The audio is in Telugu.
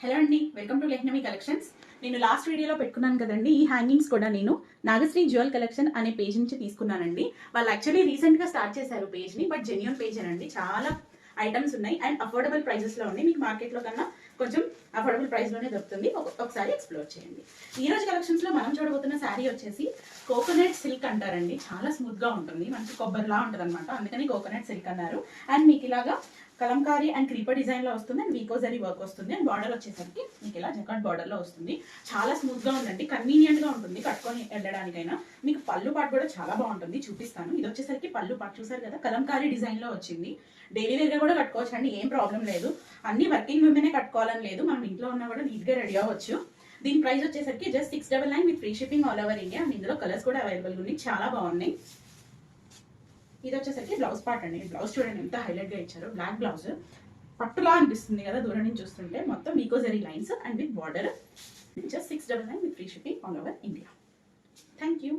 హలో అండి, వెల్కమ్ టు లెహ్నవి కలెక్షన్స్. నేను లాస్ట్ వీడియోలో పెట్టుకున్నాను కదండి, ఈ హ్యాంగింగ్స్ కూడా నేను నాగశ్రీ జ్యువెల్ కలెక్షన్ అనే పేజ్ నుంచి తీసుకున్నానండి. వాళ్ళు యాక్చువల్లీ రీసెంట్గా స్టార్ట్ చేశారు పేజ్ని, బట్ జెన్యూన్ పేజ్ అండి. చాలా ఐటమ్స్ ఉన్నాయి అండ్ అఫోర్డబుల్ ప్రైజెస్లో ఉన్నాయి. మీకు మార్కెట్లో కన్నా కొంచెం అఫోర్డబుల్ ప్రైస్లోనే దొరుకుతుంది. ఒకసారి ఎక్స్ప్లోర్ చేయండి. ఈ రోజు కలెక్షన్స్లో మనం చూడబోతున్న శారీ వచ్చేసి కోకోనట్ సిల్క్ అంటారండి. చాలా స్మూత్గా ఉంటుంది, మంచి కొబ్బరిలా ఉంటుంది అనమాట, అందుకని కోకోనట్ సిల్క్ అన్నారు. అండ్ మీకు ఇలాగా కలంకారీ అండ్ క్రీపర్ డిజైన్ లో వస్తుంది అండ్ వీకోజరీ వర్క్ వస్తుంది అండ్ బార్డర్ వచ్చేసరికి మీకు ఇలా జకాట్ బార్డర్ లో వస్తుంది. చాలా స్మూత్ గా ఉందండి, కన్వీనియంట్ గా ఉంటుంది కట్టుకొని వెళ్ళడానికైనా. మీకు పళ్ళు పాటు కూడా చాలా బాగుంటుంది, చూపిస్తాను. ఇది వచ్చేసరికి పళ్ళు పాటు చూసారు కదా, కలంకారీ డిజైన్ లో వచ్చింది. డైలీ వేర్ గా కూడా కట్టుకోవచ్చు అండి, ఏం ప్రాబ్లం లేదు. అన్ని వర్కింగ్ విమెనే కట్టుకోవాలని లేదు, మనం ఇంట్లో ఉన్నా కూడా నీట్ గా రెడీ అవ్వచ్చు. దీని ప్రైస్ వచ్చేసరికి just 699 with free shipping all over India. And ఇందులో కలర్స్ కూడా అవైలబుల్ ఉన్నాయి, చాలా బాగున్నాయి. ఇది వచ్చేసరికి బ్లౌజ్ పార్ట్ అండి. బ్లౌజ్ చూడండి ఎంత హైలైట్ గా ఇచ్చారు. బ్లాక్ బ్లౌజ్ పట్టులా అనిపిస్తుంది కదా దూరం నుంచి చూస్తుంటే. మొత్తం వీకోజరీ lines and with border. Just 699 with free shipping all over India. Thank you.